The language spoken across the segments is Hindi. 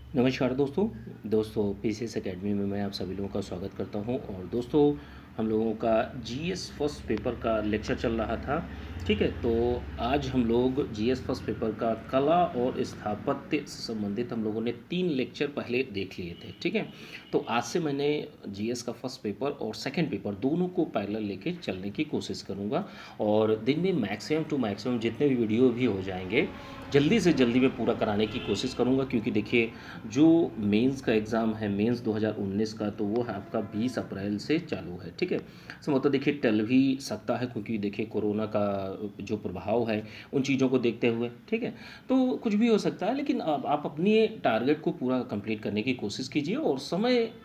नमस्कार दोस्तों। पीसीएस एकेडमी में मैं आप सभी लोगों का स्वागत करता हूं। और दोस्तों, हम लोगों का जीएस फर्स्ट पेपर का लेक्चर चल रहा था। ठीक है, तो आज हम लोग जीएस फर्स्ट पेपर का कला और स्थापत्य से संबंधित हम लोगों ने 3 लेक्चर पहले देख लिए थे। ठीक है, तो आज से मैंने जीएस का फर्स्ट पेपर और सेकंड पेपर दोनों को पैरेलल लेके चलने की कोशिश करूँगा। और दिन में मैक्सिमम टू मैक्सिमम जितने भी वीडियो भी हो जाएंगे, जल्दी से जल्दी मैं पूरा कराने की कोशिश करूँगा। क्योंकि देखिए, जो मेंस का एग्ज़ाम है, मेंस 2019 का, तो वो है आपका 20 अप्रैल से चालू है। ठीक है, सो मतलब देखिए टल भी सकता है, क्योंकि देखिए कोरोना का जो प्रभाव है उन चीज़ों को देखते हुए। ठीक है, तो कुछ भी हो सकता है, लेकिन अब आप अपनी टारगेट को पूरा कंप्लीट करने की कोशिश कीजिए और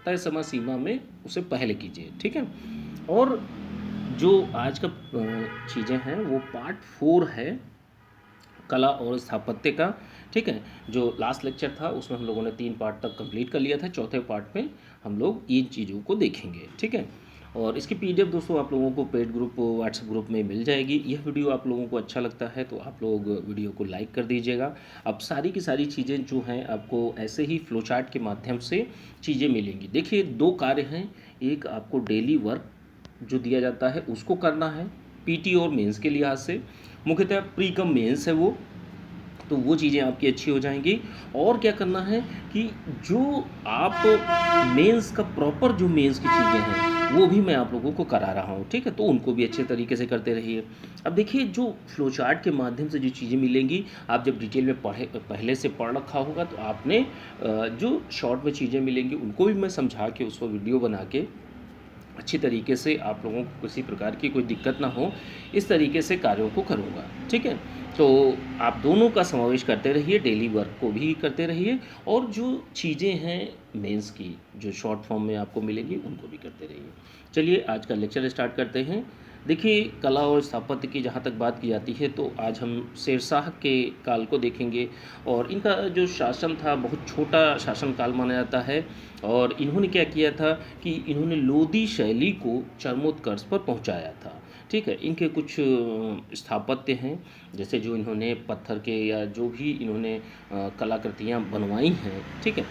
तय समय सीमा में उसे पहले कीजिए। ठीक है, और जो आज का चीज़ें हैं वो पार्ट 4 है कला और स्थापत्य का। ठीक है, जो लास्ट लेक्चर था उसमें हम लोगों ने 3 पार्ट तक कंप्लीट कर लिया था। चौथे पार्ट में हम लोग इन चीज़ों को देखेंगे। ठीक है, और इसकी पीडीएफ दोस्तों आप लोगों को पेड ग्रुप व्हाट्सएप ग्रुप में मिल जाएगी। यह वीडियो आप लोगों को अच्छा लगता है तो आप लोग वीडियो को लाइक कर दीजिएगा। अब सारी की सारी चीज़ें जो हैं आपको ऐसे ही फ्लो चार्ट के माध्यम से चीज़ें मिलेंगी। देखिए 2 कार्य हैं, एक आपको डेली वर्क जो दिया जाता है उसको करना है, पीटी और मेंस के लिहाज से। मुख्यतः प्री कम मेंस है वो, तो वो चीज़ें आपकी अच्छी हो जाएंगी। और क्या करना है कि जो आप मेंस का प्रॉपर जो मेंस की चीज़ें हैं वो भी मैं आप लोगों को करा रहा हूँ। ठीक है, तो उनको भी अच्छे तरीके से करते रहिए। अब देखिए, जो फ्लो चार्ट के माध्यम से जो चीज़ें मिलेंगी, आप जब डिटेल में पहले से पढ़ रखा होगा तो आपने जो शॉर्ट में चीज़ें मिलेंगी उनको भी मैं समझा के उसको वीडियो बना के अच्छी तरीके से आप लोगों को किसी प्रकार की कोई दिक्कत ना हो, इस तरीके से कार्यों को करूँगा। ठीक है, तो आप दोनों का समावेश करते रहिए, डेली वर्क को भी करते रहिए और जो चीज़ें हैं मेंस की जो शॉर्ट फॉर्म में आपको मिलेंगी उनको भी करते रहिए। चलिए आज का लेक्चर स्टार्ट करते हैं। देखिए, कला और स्थापत्य की जहाँ तक बात की जाती है तो आज हम शेरशाह के काल को देखेंगे। और इनका जो शासन था बहुत छोटा शासन काल माना जाता है। और इन्होंने क्या किया था कि इन्होंने लोदी शैली को चरमोत्कर्ष पर पहुंचाया था। ठीक है, इनके कुछ स्थापत्य हैं, जैसे जो इन्होंने पत्थर के या जो भी इन्होंने कलाकृतियाँ बनवाई हैं। ठीक है,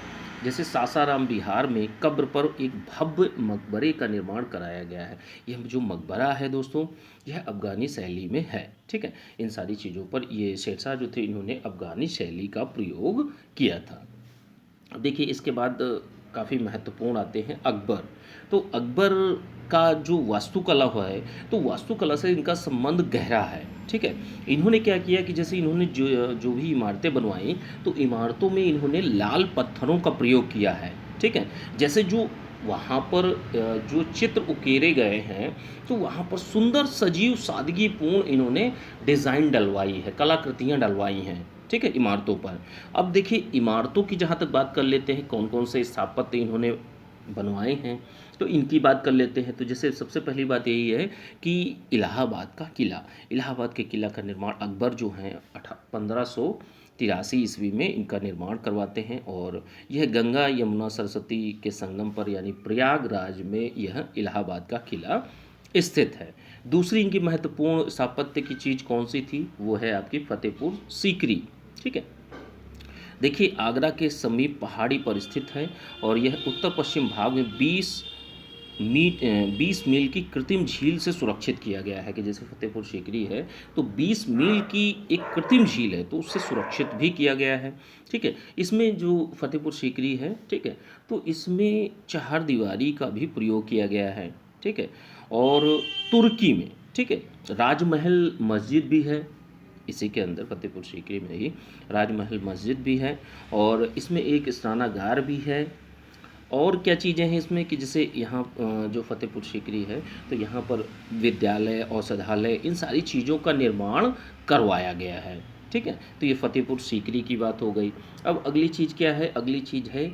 जैसे सासाराम बिहार में कब्र पर एक भव्य मकबरे का निर्माण कराया गया है। यह जो मकबरा है दोस्तों, यह अफ़गानी शैली में है। ठीक है, इन सारी चीज़ों पर ये शेरशाह जो थे इन्होंने अफ़गानी शैली का प्रयोग किया था। अब देखिए, इसके बाद काफ़ी महत्वपूर्ण आते हैं अकबर। तो अकबर का जो वास्तुकला हुआ है, तो वास्तुकला से इनका संबंध गहरा है। ठीक है, इन्होंने क्या किया कि जैसे इन्होंने जो जो भी इमारतें बनवाई, तो इमारतों में इन्होंने लाल पत्थरों का प्रयोग किया है। ठीक है, जैसे जो वहाँ पर जो चित्र उकेरे गए हैं, तो वहाँ पर सुंदर सजीव सादगीपूर्ण इन्होंने डिज़ाइन डलवाई है, कलाकृतियाँ डलवाई हैं। ठीक है, इमारतों पर। अब देखिए, इमारतों की जहाँ तक बात कर लेते हैं, कौन कौन से स्थापत्य इन्होंने बनवाए हैं, तो इनकी बात कर लेते हैं। तो जैसे सबसे पहली बात यही है कि इलाहाबाद का किला, इलाहाबाद के किला का निर्माण अकबर जो हैं 1583 ईस्वी में इनका निर्माण करवाते हैं। और यह गंगा यमुना सरस्वती के संगम पर यानी प्रयागराज में यह इलाहाबाद का किला स्थित है। दूसरी इनकी महत्वपूर्ण स्थापत्य की चीज़ कौन सी थी, वो है आपकी फतेहपुर सीकरी। ठीक है, देखिए आगरा के समीप पहाड़ी पर स्थित है और यह उत्तर पश्चिम भाग में 20 मील की कृत्रिम झील से सुरक्षित किया गया है। कि जैसे फतेहपुर सीकरी है तो 20 मील की एक कृत्रिम झील है, तो उससे सुरक्षित भी किया गया है। ठीक है, इसमें जो फतेहपुर सीकरी है, ठीक है, तो इसमें चार दीवारी का भी प्रयोग किया गया है। ठीक है, और तुर्की में, ठीक है, राजमहल मस्जिद भी है। इसी के अंदर फतेहपुर सीकरी में ही राजमहल मस्जिद भी है और इसमें एक स्नानागार भी है। और क्या चीज़ें हैं इसमें कि जैसे यहाँ जो फतेहपुर सीकरी है तो यहाँ पर विद्यालय, औषधालय, इन सारी चीज़ों का निर्माण करवाया गया है। ठीक है, तो ये फतेहपुर सीकरी की बात हो गई। अब अगली चीज़ क्या है, अगली चीज़ है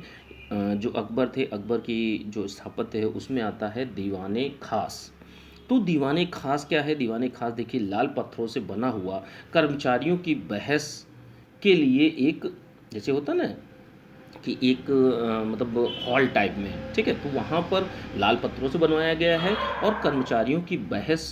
जो अकबर थे, अकबर की जो स्थापत्य है उसमें आता है दीवाने खास। तो दीवाने खास क्या है, दीवाने खास देखिए लाल पत्थरों से बना हुआ कर्मचारियों की बहस के लिए एक, जैसे होता ना कि एक मतलब हॉल टाइप में। ठीक है, तो वहाँ पर लाल पत्थरों से बनवाया गया है और कर्मचारियों की बहस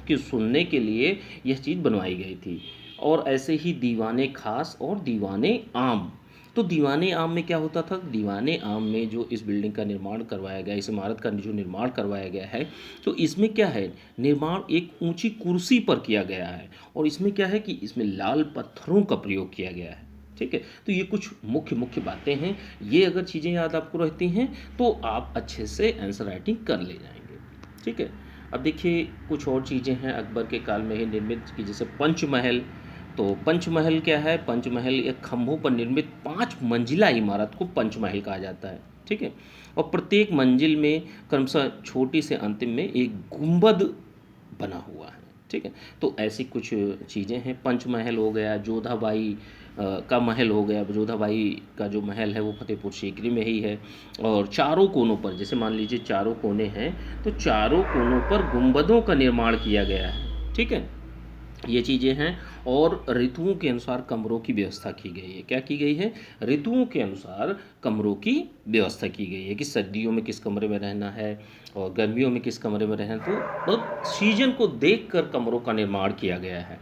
की सुनने के लिए यह चीज़ बनवाई गई थी। और ऐसे ही दीवाने खास और दीवाने आम, तो दीवाने आम में क्या होता था, दीवाने आम में जो इस बिल्डिंग का निर्माण करवाया गया, इस इमारत का जो निर्माण करवाया गया है, तो इसमें क्या है, निर्माण एक ऊंची कुर्सी पर किया गया है और इसमें क्या है कि इसमें लाल पत्थरों का प्रयोग किया गया है। ठीक है, तो ये कुछ मुख्य मुख्य बातें हैं। ये अगर चीज़ें याद आपको रहती हैं तो आप अच्छे से आंसर राइटिंग कर ले जाएंगे। ठीक है, अब देखिए कुछ और चीज़ें हैं अकबर के काल में ही निर्मित की, जैसे पंचमहल। तो पंचमहल क्या है, पंचमहल एक खंभों पर निर्मित 5 मंजिला इमारत को पंचमहल कहा जाता है। ठीक है, और प्रत्येक मंजिल में क्रमशः छोटी से अंतिम में एक गुंबद बना हुआ है। ठीक है, तो ऐसी कुछ चीज़ें हैं। पंचमहल हो गया, जोधाबाई का महल हो गया, जोधाबाई का जो महल है वो फतेहपुर सीकरी में ही है। और चारों कोनों पर, जैसे मान लीजिए चारों कोने हैं, तो चारों कोनों पर गुंबदों का निर्माण किया गया है। ठीक है, ये चीज़ें हैं। और ऋतुओं के अनुसार कमरों की व्यवस्था की गई है। क्या की गई है, ऋतुओं के अनुसार कमरों की व्यवस्था की गई है कि सर्दियों में किस कमरे में रहना है और गर्मियों में किस कमरे में रहना, तो बहुत सीजन को देखकर कमरों का निर्माण किया गया है।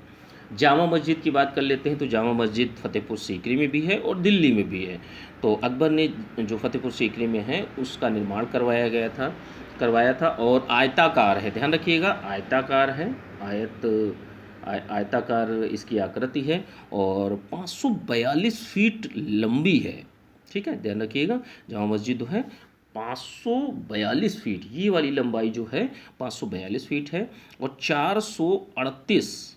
जामा मस्जिद की बात कर लेते हैं, तो जामा मस्जिद फतेहपुर सीकरी में भी है और दिल्ली में भी है। तो अकबर ने जो फतेहपुर सीकरी में है उसका निर्माण करवाया था और आयताकार है, ध्यान रखिएगा, आयताकार है, आयताकार इसकी आकृति है और 542 फीट लंबी है। ठीक है, ध्यान रखिएगा, जामा मस्जिद जो है 542 फीट, ये वाली लंबाई जो है 542 फीट है और 438,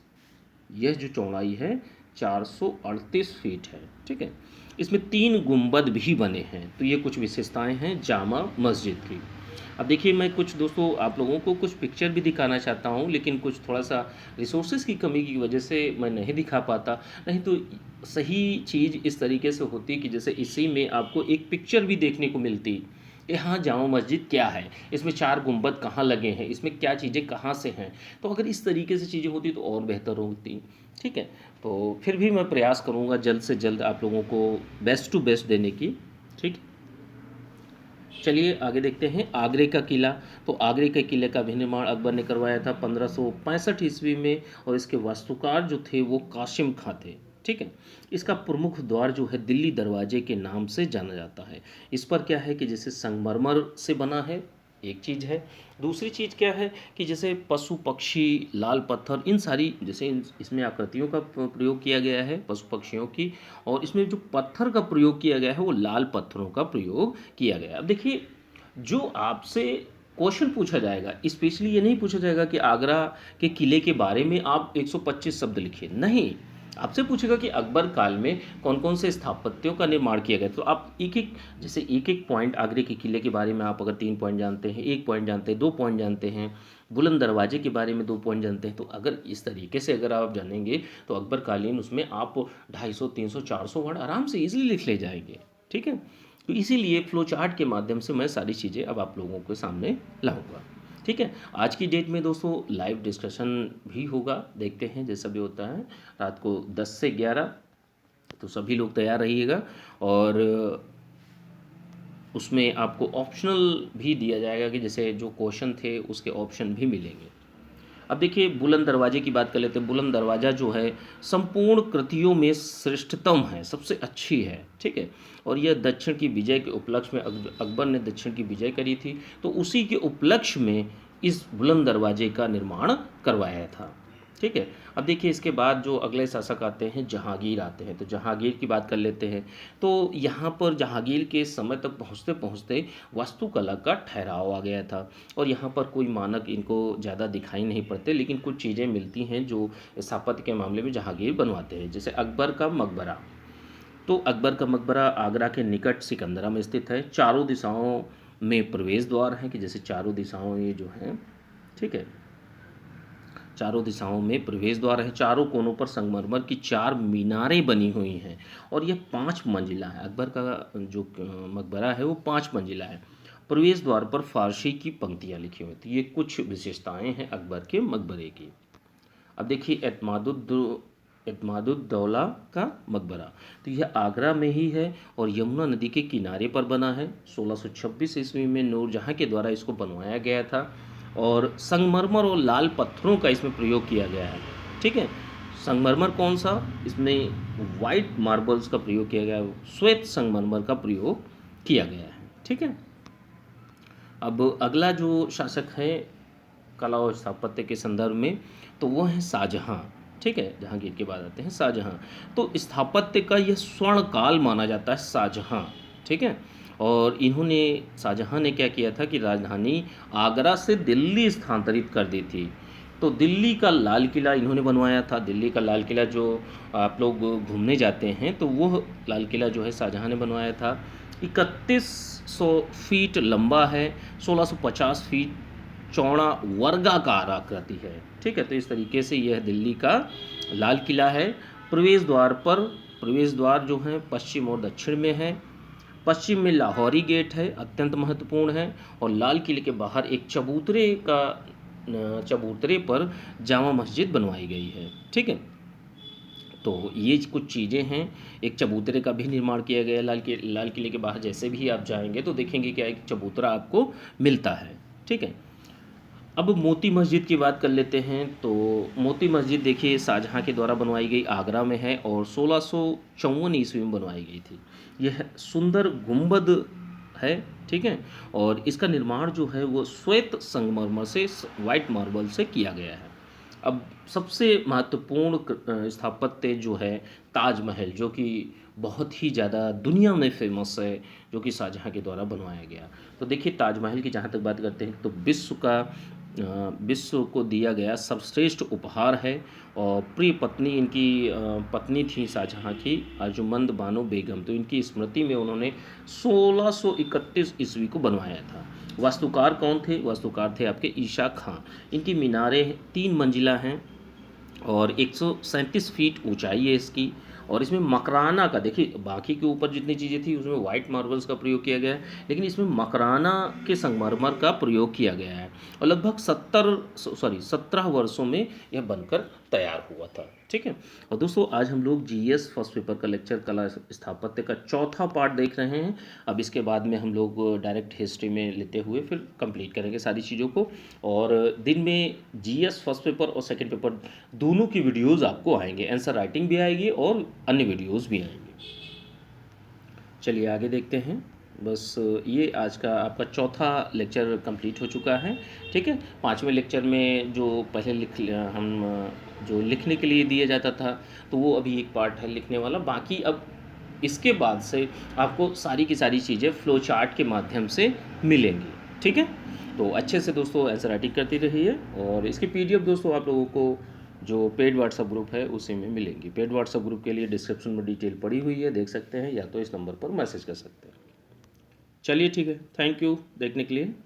यह जो चौड़ाई है 438 फीट है। ठीक है, इसमें 3 गुंबद भी बने हैं। तो ये कुछ विशेषताएं हैं जामा मस्जिद की। अब देखिए मैं कुछ दोस्तों आप लोगों को कुछ पिक्चर भी दिखाना चाहता हूँ, लेकिन कुछ थोड़ा सा रिसोर्सेज की कमी की वजह से मैं नहीं दिखा पाता। नहीं तो सही चीज़ इस तरीके से होती कि जैसे इसी में आपको एक पिक्चर भी देखने को मिलती कि हाँ जामा मस्जिद क्या है, इसमें 4 गुंबद कहाँ लगे हैं, इसमें क्या चीज़ें कहाँ से हैं। तो अगर इस तरीके से चीज़ें होती तो और बेहतर होती। ठीक है, तो फिर भी मैं प्रयास करूँगा जल्द से जल्द आप लोगों को बेस्ट टू बेस्ट देने की। ठीक, चलिए आगे देखते हैं आगरे का किला। तो आगरे के किले का भी निर्माण अकबर ने करवाया था 1565 ईस्वी में और इसके वास्तुकार जो थे वो कासिम खां थे। ठीक है, इसका प्रमुख द्वार जो है दिल्ली दरवाजे के नाम से जाना जाता है। इस पर क्या है कि जैसे संगमरमर से बना है, एक चीज़ है। दूसरी चीज़ क्या है कि जैसे पशु पक्षी, लाल पत्थर, इन सारी जैसे इसमें आकृतियों का प्रयोग किया गया है पशु पक्षियों की, और इसमें जो पत्थर का प्रयोग किया गया है वो लाल पत्थरों का प्रयोग किया गया है। अब देखिए जो आपसे क्वेश्चन पूछा जाएगा, स्पेशली ये नहीं पूछा जाएगा कि आगरा के किले के बारे में आप 125 शब्द लिखिए, नहीं, आपसे पूछेगा कि अकबर काल में कौन कौन से स्थापत्यों का निर्माण किया गया। तो आप एक एक जैसे एक एक पॉइंट आगरे के किले के बारे में आप अगर 3 पॉइंट जानते हैं, 1 पॉइंट जानते हैं, 2 पॉइंट जानते हैं, बुलंद दरवाजे के बारे में 2 पॉइंट जानते हैं, तो अगर इस तरीके से अगर आप जानेंगे तो अकबर कालीन उसमें आप 250, 300, 400 वर्ड आराम से ईजिली लिख ले जाएंगे। ठीक है, तो इसीलिए फ्लो चार्ट के माध्यम से मैं सारी चीज़ें अब आप लोगों के सामने लाऊंगा। ठीक है, आज की डेट में दोस्तों लाइव डिस्कशन भी होगा, देखते हैं जैसा भी होता है, रात को 10 से 11, तो सभी लोग तैयार रहिएगा। और उसमें आपको ऑप्शनल भी दिया जाएगा कि जैसे जो क्वेश्चन थे उसके ऑप्शन भी मिलेंगे। अब देखिए बुलंद दरवाजे की बात कर लेते हैं। बुलंद दरवाज़ा जो है संपूर्ण कृतियों में श्रेष्ठतम है, सबसे अच्छी है। ठीक है, और यह दक्षिण की विजय के उपलक्ष्य में अकबर ने दक्षिण की विजय करी थी, तो उसी के उपलक्ष्य में इस बुलंद दरवाजे का निर्माण करवाया था। ठीक है, अब देखिए इसके बाद जो अगले शासक आते हैं जहांगीर आते हैं, तो जहांगीर की बात कर लेते हैं। तो यहाँ पर जहांगीर के समय तक पहुँचते पहुँचते वास्तुकला का ठहराव आ गया था और यहाँ पर कोई मानक इनको ज़्यादा दिखाई नहीं पड़ते, लेकिन कुछ चीज़ें मिलती हैं जो स्थापत्य के मामले में जहांगीर बनवाते हैं। जैसे अकबर का मकबरा, तो अकबर का मकबरा आगरा के निकट सिकंदरा में स्थित है। चारों दिशाओं में प्रवेश द्वार हैं कि जैसे चारों दिशाओं ये जो हैं, ठीक है, चारों दिशाओं में प्रवेश द्वार है। चारों कोनों पर संगमरमर की 4 मीनारें बनी हुई हैं और यह 5 मंजिला है। अकबर का जो मकबरा है वो 5 मंजिला है। प्रवेश द्वार पर फारसी की पंक्तियाँ लिखी हुई थी। ये कुछ विशेषताएं हैं अकबर के मकबरे की। अब देखिए एतमादुद्दौला का मकबरा, तो यह आगरा में ही है और यमुना नदी के किनारे पर बना है। 1626 ईस्वी में नूरजहाँ के द्वारा इसको बनवाया गया था और संगमरमर और लाल पत्थरों का इसमें प्रयोग किया गया है। ठीक है, संगमरमर कौन सा, इसमें वाइट मार्बल्स का प्रयोग किया गया है, श्वेत संगमरमर का प्रयोग किया गया है। ठीक है। अब अगला जो शासक है कला और स्थापत्य के संदर्भ में, तो वो है शाहजहाँ। ठीक है, जहांगीर के बाद आते हैं शाहजहाँ। तो स्थापत्य का यह स्वर्ण काल माना जाता है शाहजहाँ। ठीक है। और इन्होंने, शाहजहाँ ने क्या किया था कि राजधानी आगरा से दिल्ली स्थानांतरित कर दी थी। तो दिल्ली का लाल किला इन्होंने बनवाया था। दिल्ली का लाल किला जो आप लोग घूमने जाते हैं, तो वो लाल किला जो है शाहजहाँ ने बनवाया था। 3100 फीट लंबा है, 1650 फीट चौड़ा वर्गाकार आकृति है। ठीक है। तो इस तरीके से यह दिल्ली का लाल किला है। प्रवेश द्वार जो है पश्चिम और दक्षिण में है। पश्चिम में लाहौरी गेट है, अत्यंत महत्वपूर्ण है। और लाल किले के बाहर एक चबूतरे पर जामा मस्जिद बनवाई गई है। ठीक है। तो ये कुछ चीज़ें हैं। एक चबूतरे का भी निर्माण किया गया है लाल किले के बाहर। जैसे भी आप जाएंगे तो देखेंगे क्या एक चबूतरा आपको मिलता है। ठीक है। अब मोती मस्जिद की बात कर लेते हैं। तो मोती मस्जिद देखिए शाहजहाँ के द्वारा बनवाई गई, आगरा में है और 1654 ईस्वी में बनवाई गई थी। यह सुंदर गुंबद है। ठीक है। और इसका निर्माण जो है वो श्वेत संगमरमर से, वाइट मार्बल से किया गया है। अब सबसे महत्वपूर्ण स्थापत्य जो है ताजमहल, जो कि बहुत ही ज़्यादा दुनिया में फेमस है, जो कि शाहजहाँ के द्वारा बनवाया गया। तो देखिए ताजमहल की जहाँ तक बात करते हैं, तो विश्व को दिया गया सर्वश्रेष्ठ उपहार है। और प्रिय पत्नी, इनकी पत्नी थी शाहजहाँ की अर्जुमंद बानो बेगम, तो इनकी स्मृति में उन्होंने 1631 ईस्वी को बनवाया था। वास्तुकार कौन थे? वास्तुकार थे आपके ईशा खां। इनकी मीनारें 3 मंजिला हैं और 137 फीट ऊंचाई है इसकी। और इसमें मकराना का, देखिए बाकी के ऊपर जितनी चीज़ें थी उसमें वाइट मार्बल्स का प्रयोग किया गया है, लेकिन इसमें मकराना के संगमरमर का प्रयोग किया गया है। और लगभग 17 वर्षों में यह बनकर तैयार हुआ था। ठीक है। और दोस्तों आज हम लोग जीएस फर्स्ट पेपर का लेक्चर कला स्थापत्य का चौथा पार्ट देख रहे हैं। अब इसके बाद में हम लोग डायरेक्ट हिस्ट्री में लेते हुए फिर कंप्लीट करेंगे सारी चीज़ों को। और दिन में जीएस फर्स्ट पेपर और सेकंड पेपर दोनों की वीडियोस आपको आएंगे, आंसर राइटिंग भी आएगी और अन्य वीडियोस भी आएंगे। चलिए आगे देखते हैं। बस ये आज का आपका चौथा लेक्चर कंप्लीट हो चुका है। ठीक है। 5वें लेक्चर में जो पहले हम जो लिखने के लिए दिया जाता था, तो वो अभी एक पार्ट है लिखने वाला। बाकी अब इसके बाद से आपको सारी की सारी चीज़ें फ्लो चार्ट के माध्यम से मिलेंगी। ठीक है। तो अच्छे से दोस्तों आंसर राइटिंग करती रहिए। और इसकी पीडीएफ दोस्तों आप लोगों को जो पेड व्हाट्सएप ग्रुप है उसी में मिलेंगी। पेड व्हाट्सएप ग्रुप के लिए डिस्क्रिप्शन में डिटेल पड़ी हुई है, देख सकते हैं, या तो इस नंबर पर मैसेज कर सकते हैं। चलिए ठीक है, थैंक यू देखने के लिए।